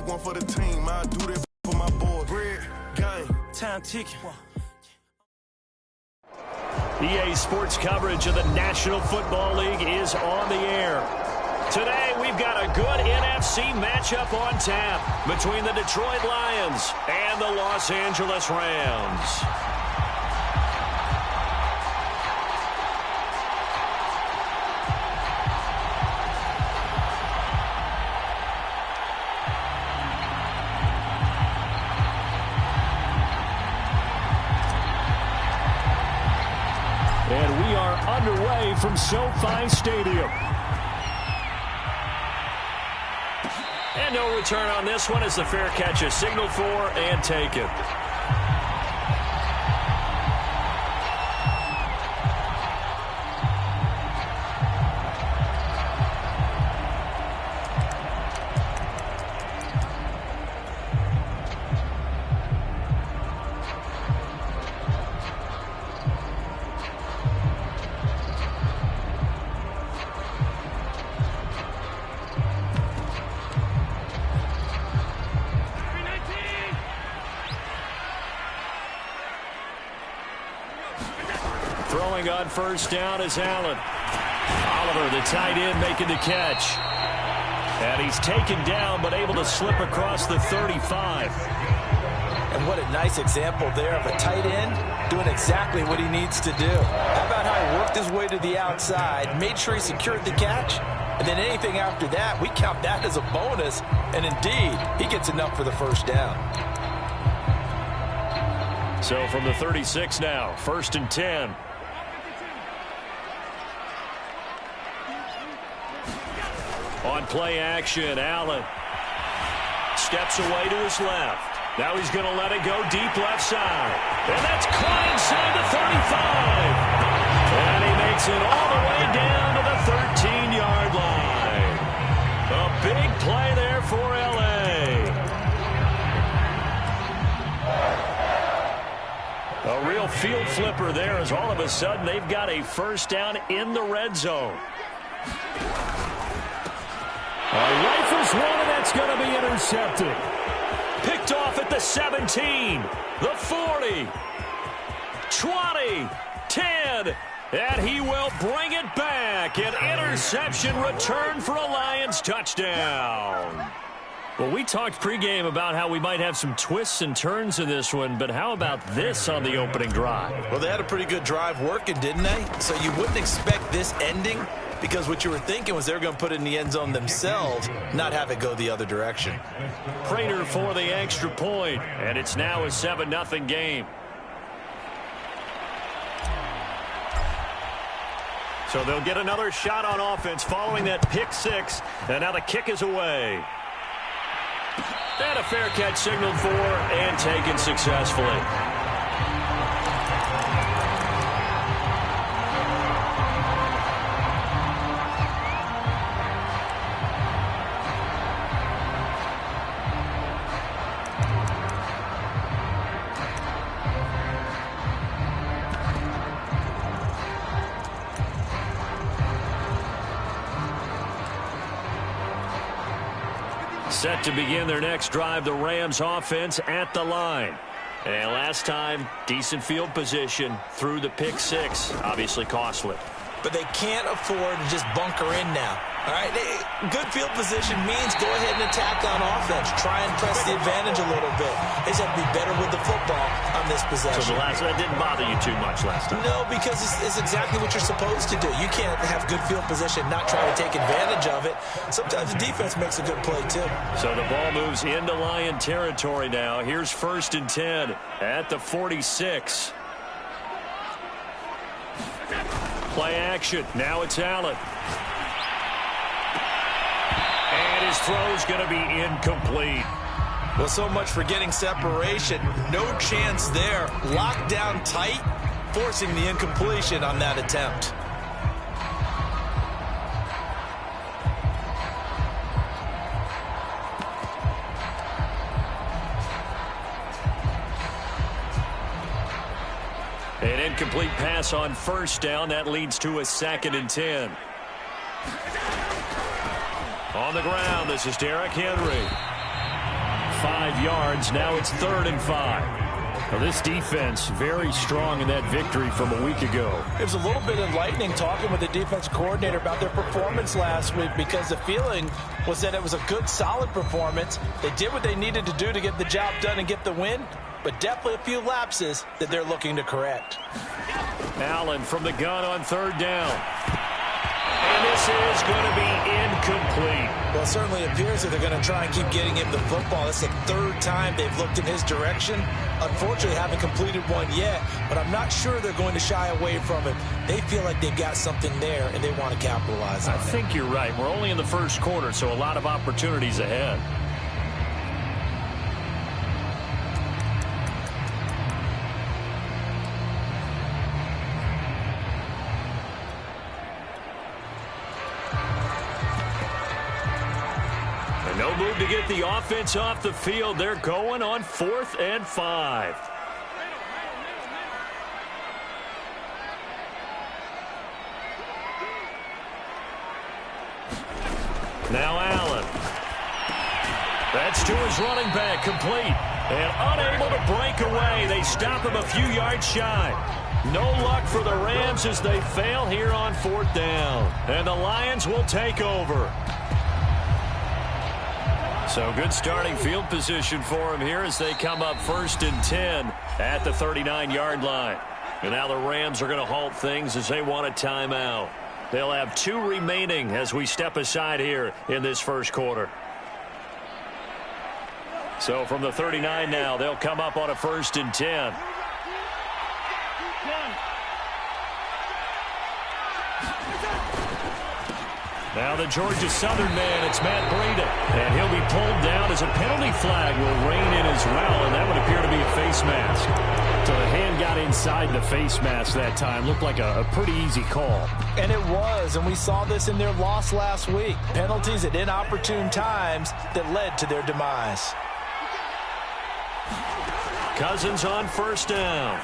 one for the team. I do that for my boy. Red game, time ticking. EA Sports coverage of the National Football League is on the air. Today, we've got a good NFC matchup on tap between the Detroit Lions and the Los Angeles Rams. And we are underway from SoFi Stadium. And no return on this one as the fair catch is signaled for and taken. Throwing on first down is Allen. Oliver, the tight end, making the catch. And he's taken down, but able to slip across the 35. And what a nice example there of a tight end doing exactly what he needs to do. How about how he worked his way to the outside, made sure he secured the catch, and then anything after that, we count that as a bonus. And indeed, he gets enough for the first down. So from the 36 now, 1st and 10. On play action, Allen steps away to his left. Now he's going to let it go deep left side. And that's caught inside the 35. And he makes it all the way down to the 13-yard line. A big play there for L.A. A real field flipper there as all of a sudden they've got a first down in the red zone. Rifles one, and that's going to be intercepted. Picked off at the 17, the 40, 20, 10, and he will bring it back. An interception return for a Lions touchdown. Well, we talked pregame about how we might have some twists and turns in this one, but how about this on the opening drive? Well, they had a pretty good drive working, didn't they? So you wouldn't expect this ending, because what you were thinking was they were going to put it in the end zone themselves, not have it go the other direction. Prater for the extra point, and it's now a 7-0 game. So they'll get another shot on offense following that pick six, and now the kick is away. And a fair catch signaled for and taken successfully. Set to begin their next drive, the Rams offense at the line. And last time, decent field position through the pick six, obviously costly. But they can't afford to just bunker in now. All right, good field position means go ahead and attack on offense. Try and press the advantage a little bit. They just have to be better with the football on this possession. So that didn't bother you too much last time? No, because it's exactly what you're supposed to do. You can't have good field position, not try to take advantage of it. Sometimes the defense makes a good play, too. So the ball moves into Lion territory now. Here's 1st and 10 at the 46. Play action. Now it's Allen. And his throw's going to be incomplete. Well, so much for getting separation. No chance there. Locked down tight, forcing the incompletion on that attempt. An incomplete pass on first down. That leads to a 2nd and 10. On the ground, this is Derrick Henry. 5 yards. Now it's 3rd and 5. Well, this defense very strong in that victory from a week ago. It was a little bit enlightening talking with the defense coordinator about their performance last week, because the feeling was that it was a good, solid performance. They did what they needed to do to get the job done and get the win, but definitely a few lapses that they're looking to correct. Allen from the gun on 3rd down. And this is going to be incomplete. Well, it certainly appears that they're going to try and keep getting him the football. It's the 3rd time they've looked in his direction. Unfortunately, haven't completed one yet, but I'm not sure they're going to shy away from it. They feel like they've got something there, and they want to capitalize on it. I think you're right. We're only in the 1st quarter, so a lot of opportunities ahead. No move to get the offense off the field. They're going on 4th and 5. Now Allen. That's to his running back, complete. And unable to break away. They stop him a few yards shy. No luck for the Rams as they fail here on 4th down. And the Lions will take over. So good starting field position for him here as they come up 1st and 10 at the 39-yard line. And now the Rams are going to halt things as they want a timeout. They'll have 2 remaining as we step aside here in this 1st quarter. So from the 39 now, they'll come up on a 1st and 10. Now the Georgia Southern man, it's Matt Breida. And he'll be pulled down as a penalty flag will rein in as well, and that would appear to be a face mask. So the hand got inside the face mask that time. Looked like a pretty easy call. And it was, and we saw this in their loss last week. Penalties at inopportune times that led to their demise. Cousins on 1st down.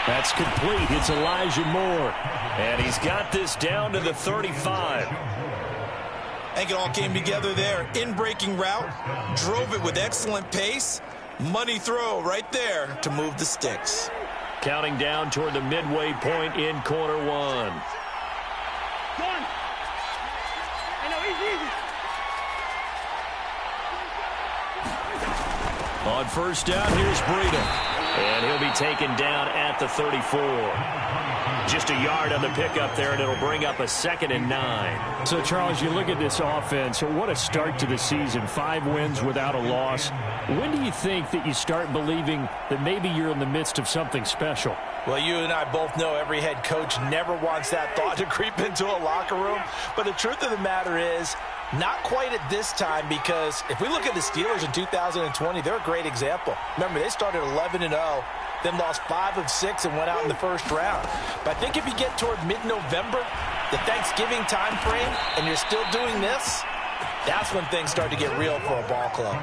That's complete. It's Elijah Moore. And he's got this down to the 35. I think it all came together there. In-breaking route, drove it with excellent pace. Money throw right there to move the sticks. Counting down toward the midway point in quarter 1. On 1st down, here's Breida. And he'll be taken down at the 34. Just a yard on the pickup there, and it'll bring up a 2nd and 9. So, Charles, you look at this offense, what a start to the season. 5 wins without a loss. When do you think that you start believing that maybe you're in the midst of something special? Well, you and I both know every head coach never wants that thought to creep into a locker room. But the truth of the matter is, not quite at this time, because if we look at the Steelers in 2020, they're a great example. Remember, they started 11-0, then lost 5 of 6 and went out in the 1st round. But I think if you get toward mid-November, the Thanksgiving time frame, and you're still doing this, that's when things start to get real for a ball club.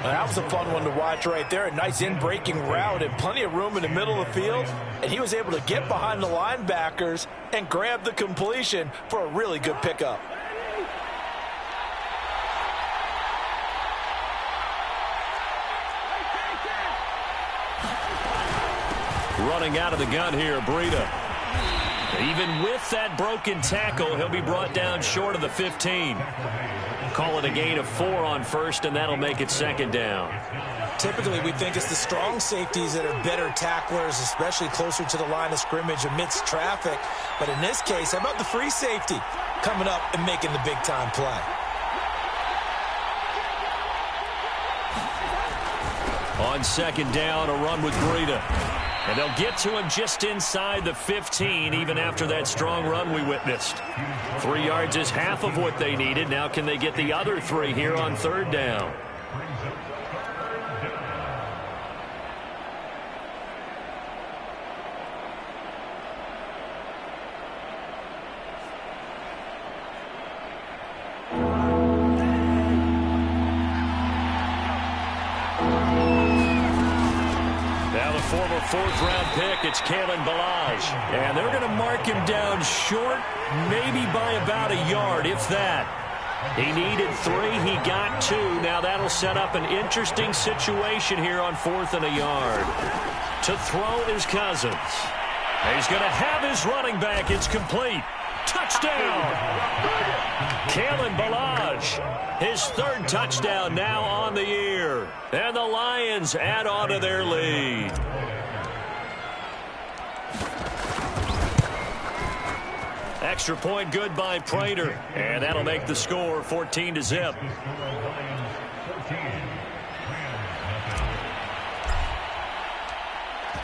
Well, that was a fun one to watch right there. A nice in-breaking route and plenty of room in the middle of the field. And he was able to get behind the linebackers and grab the completion for a really good pickup. Running out of the gun here, Breida. Even with that broken tackle, he'll be brought down short of the 15. Call it a gain of 4 on 1st, and that'll make it 2nd down. Typically, we think it's the strong safeties that are better tacklers, especially closer to the line of scrimmage amidst traffic. But in this case, how about the free safety coming up and making the big-time play? On 2nd down, a run with Breida. And they'll get to him just inside the 15, even after that strong run we witnessed. 3 yards is half of what they needed. Now can they get the other 3 here on 3rd down? Former 4th-round pick, it's Kalen Ballage. And they're going to mark him down short, maybe by about a yard, if that. He needed 3, he got 2. Now that'll They'll set up an interesting situation here on 4th and a yard. To throw is Cousins. He's going to have his running back. It's complete. Touchdown! Kalen Ballage, his 3rd touchdown now on the year. And the Lions add on to their lead. Extra point good by Prater. And that'll make the score 14-0.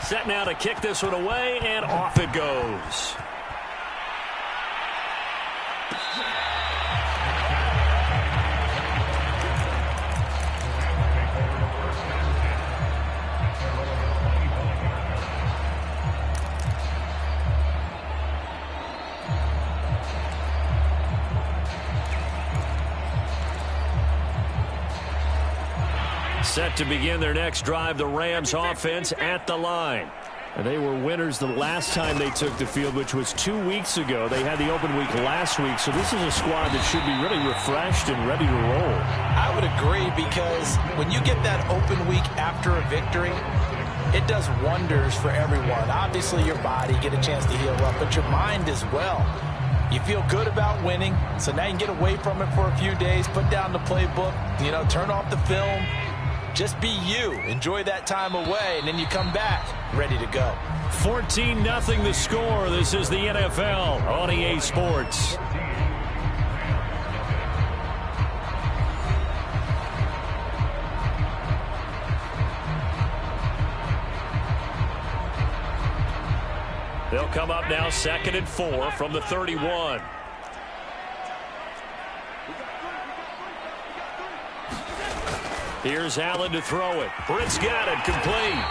Set now to kick this one away, and off it goes. Set to begin their next drive, the Rams offense at the line. And they were winners the last time they took the field, which was 2 weeks ago. They had the open week last week, so this is a squad that should be really refreshed and ready to roll. I would agree, because when you get that open week after a victory, it does wonders for everyone. Obviously, your body, get a chance to heal up, but your mind as well. You feel good about winning, so now you can get away from it for a few days, put down the playbook, turn off the film. Just be you. Enjoy that time away, and then you come back ready to go. 14-0 the score. This is the NFL on EA Sports. They'll come up now 2nd and 4 from the 31. Here's Allen to throw it. Britt's got it, complete.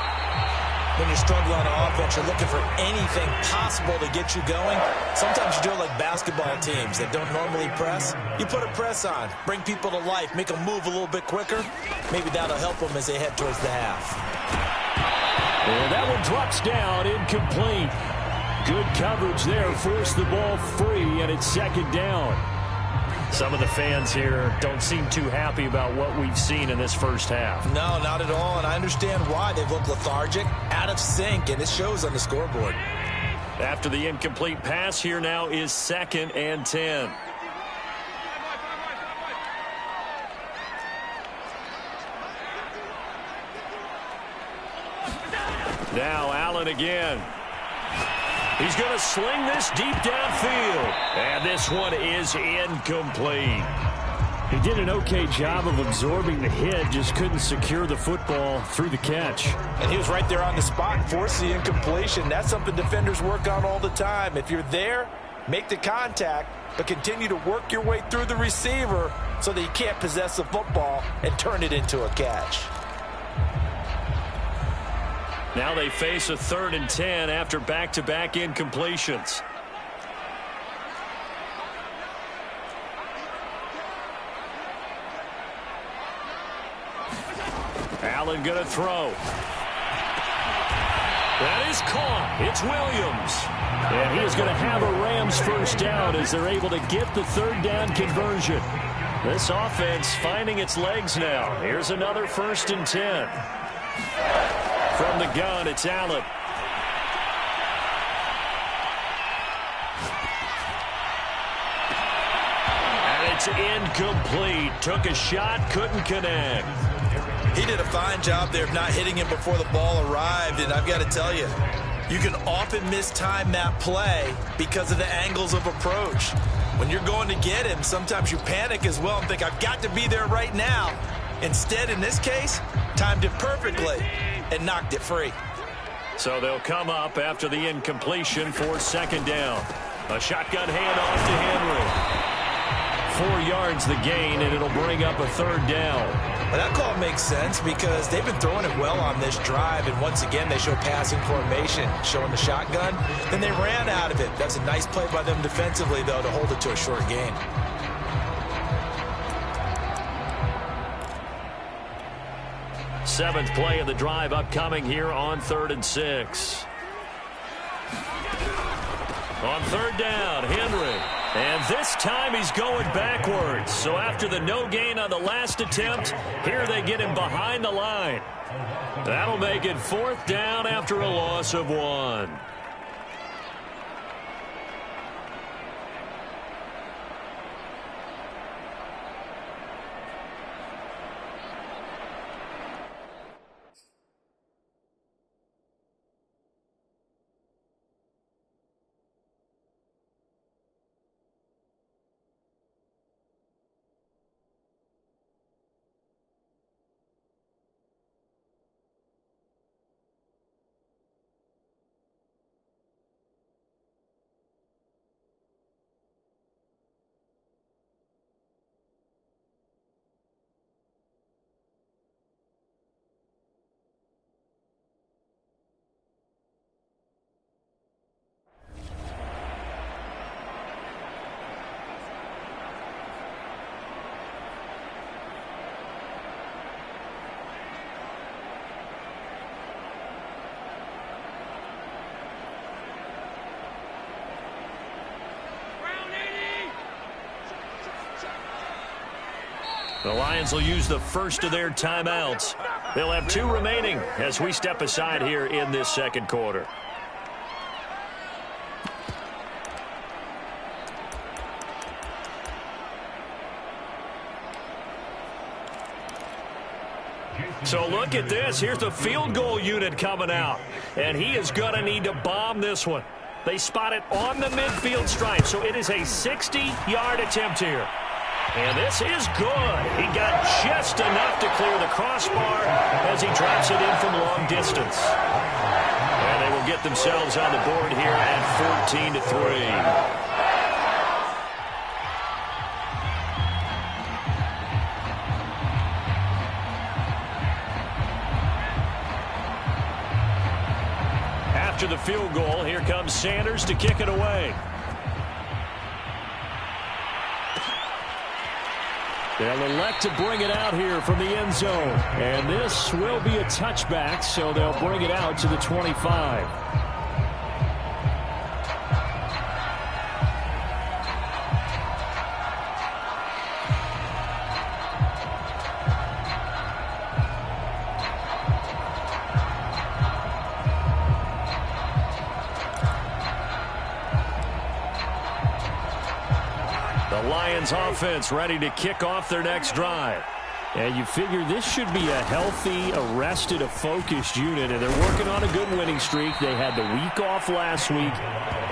When you're struggling on offense, you're looking for anything possible to get you going. Sometimes you do it like basketball teams that don't normally press. You put a press on, bring people to life, make them move a little bit quicker. Maybe that'll help them as they head towards the half. And that one drops down, incomplete. Good coverage there, forced the ball free, and it's 2nd down. Some of the fans here don't seem too happy about what we've seen in this first half. No, not at all, and I understand why. They've looked lethargic, out of sync, and it shows on the scoreboard. After the incomplete pass, here now is 2nd and 10. Now Allen again. He's going to sling this deep downfield. And this one is incomplete. He did an okay job of absorbing the hit, just couldn't secure the football through the catch. And he was right there on the spot and forced the incompletion. That's something defenders work on all the time. If you're there, make the contact, but continue to work your way through the receiver so that you can't possess the football and turn it into a catch. Now they face a 3rd and 10 after back-to-back incompletions. Allen going to throw. That is caught. It's Williams. And he is going to have a Rams first down as they're able to get the 3rd down conversion. This offense finding its legs now. Here's another 1st and 10. From the gun, it's Allen. And it's incomplete. Took a shot, couldn't connect. He did a fine job there of not hitting him before the ball arrived, and I've got to tell you, you can often mistime that play because of the angles of approach. When you're going to get him, sometimes you panic as well and think, I've got to be there right now. Instead, in this case, timed it perfectly and knocked it free. So they'll come up after the incompletion for 2nd down. A shotgun handoff to Henry. 4 yards the gain, and it'll bring up a 3rd down. Well, that call makes sense because they've been throwing it well on this drive, and once again they show passing formation, showing the shotgun. Then they ran out of it. That's a nice play by them defensively, though, to hold it to a short gain. Seventh play of the drive upcoming here on 3rd and 6. On 3rd down, Henry. And this time he's going backwards. So after the no gain on the last attempt, here they get him behind the line. That'll make it 4th down after a loss of 1. The Lions will use the first of their timeouts. They'll have 2 remaining as we step aside here in this second quarter. So look at this. Here's the field goal unit coming out. And he is going to need to bomb this one. They spot it on the midfield stripe. So it is a 60-yard attempt here. And this is good. He got just enough to clear the crossbar as he drops it in from long distance. And they will get themselves on the board here at 14-3. After the field goal, here comes Sanders to kick it away. They'll elect to bring it out here from the end zone. And this will be a touchback, so they'll bring it out to the 25. Offense ready to kick off their next drive. And you figure this should be a healthy, arrested, a focused unit, and they're working on a good winning streak. They had the week off last week.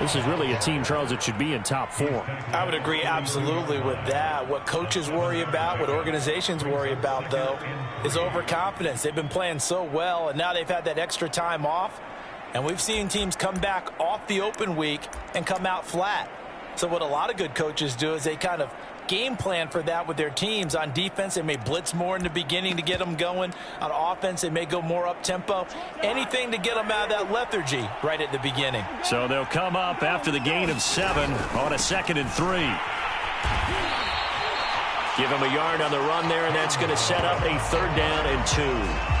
This is really a team, Charles, that should be in top 4. I would agree absolutely with that. What coaches worry about, what organizations worry about, though, is overconfidence. They've been playing so well, and now they've had that extra time off. And we've seen teams come back off the open week and come out flat. So what a lot of good coaches do is they kind of game plan for that with their teams. On defense, they may blitz more in the beginning to get them going. On offense, they may go more up-tempo. Anything to get them out of that lethargy right at the beginning. So they'll come up after the gain of 7 on a 2nd and 3. Give him a yard on the run there, and that's going to set up a 3rd down and 2.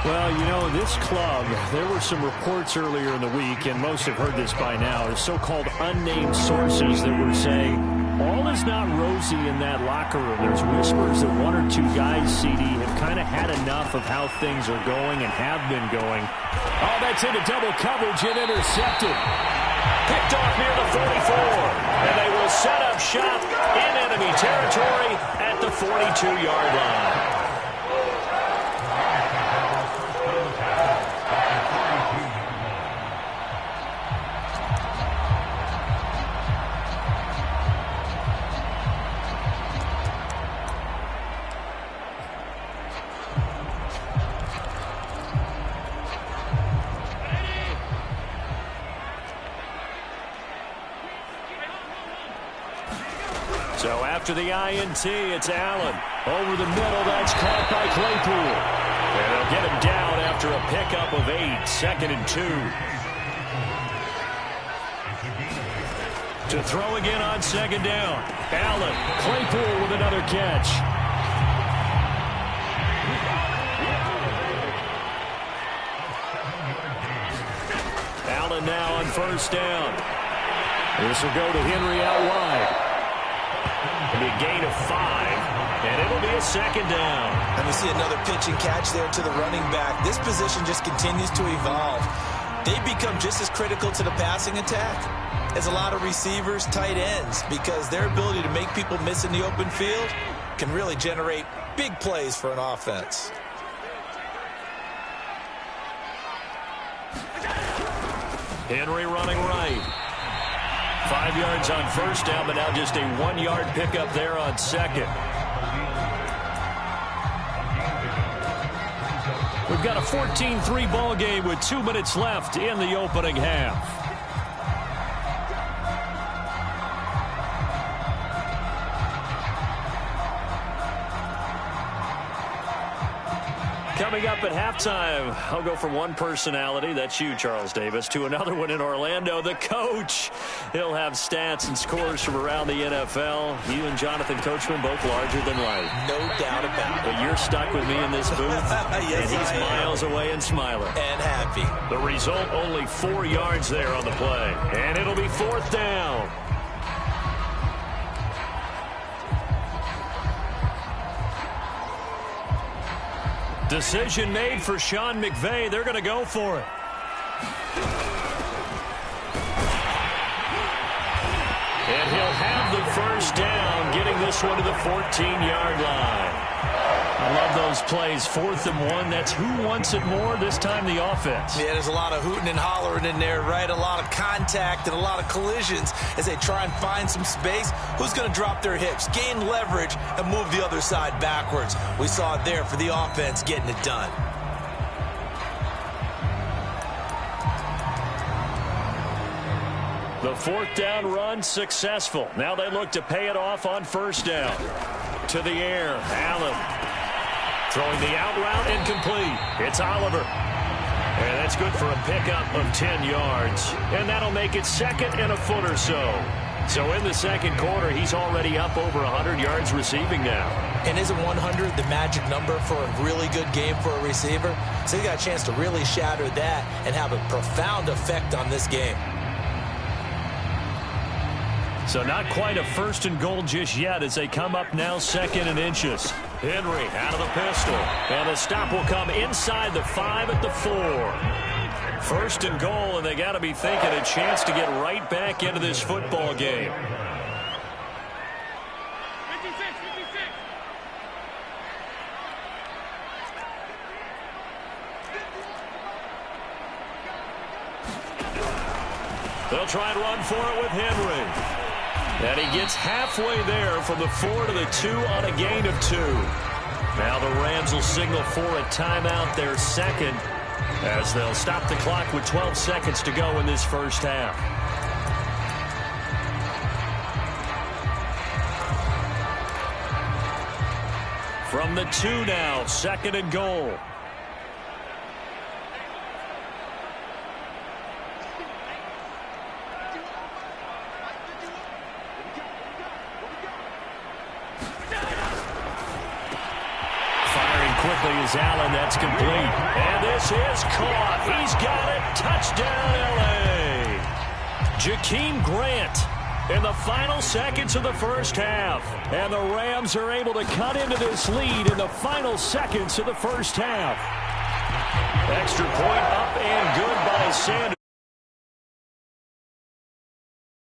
Well, you know, this club, there were some reports earlier in the week, and most have heard this by now, the so-called unnamed sources that were saying all is not rosy in that locker room. There's whispers that 1 or 2 guys, CD, have kind of had enough of how things are going and have been going. Oh, that's into double coverage and intercepted. Picked off near the 44, and they will set up shop in enemy territory at the 42-yard line. So after the INT, it's Allen. Over the middle, that's caught by Claypool. And they'll get him down after a pickup of 8, 2nd and 2. To throw again on 2nd down. Allen, Claypool with another catch. Allen now on 1st down. This will go to Henry out wide. It'll be a gain of 5, and it'll be a second down. And we see another pitch and catch there to the running back. This position just continues to evolve. They become just as critical to the passing attack as a lot of receivers, tight ends, because their ability to make people miss in the open field can really generate big plays for an offense. Henry running right. 5 yards on first down, but now just a 1-yard pickup there on second. We've got a 14-3 ball game with 2 minutes left in the opening half. Coming up at halftime, I'll go from one personality, that's you, Charles Davis, to another one in Orlando, the coach. He'll have stats and scores from around the NFL. You and Jonathan Coachman both larger than life. No doubt about it. But you're stuck with me in this booth, yes, and he's miles away and smiling. And happy. The result, only 4 yards there on the play. And it'll be 4th down. Decision made for Sean McVay. They're going to go for it. And he'll have the first down, getting this one to the 14-yard line. I love those plays. 4th and 1. That's who wants it more, this time the offense. Yeah, there's a lot of hooting and hollering in there, right? A lot of contact and a lot of collisions as they try and find some space. Who's going to drop their hips, gain leverage, and move the other side backwards? We saw it there for the offense getting it done. The 4th down run successful. Now they look to pay it off on first down. To the air, Allen. Throwing the out route, incomplete. It's Oliver. And that's good for a pickup of 10 yards. And that'll make it 2nd and a foot or so. So in the second quarter, he's already up over 100 yards receiving now. And isn't 100 the magic number for a really good game for a receiver? So you got a chance to really shatter that and have a profound effect on this game. So not quite a 1st and goal just yet as they come up now 2nd and inches. Henry out of the pistol. And the stop will come inside the 5 at the 4. 1st and goal, and they got to be thinking a chance to get right back into this football game. They'll try and run for it with Henry. And he gets halfway there from the 4 to the 2 on a gain of 2. Now the Rams will signal for a timeout, their second, as they'll stop the clock with 12 seconds to go in this first half. From the 2 now, 2nd and goal. Quickly is Allen. That's complete. And this is caught. He's got it. Touchdown, L.A. Jakeem Grant in the final seconds of the first half. And the Rams are able to cut into this lead in the final seconds of the first half. Extra point up and good by Sanders.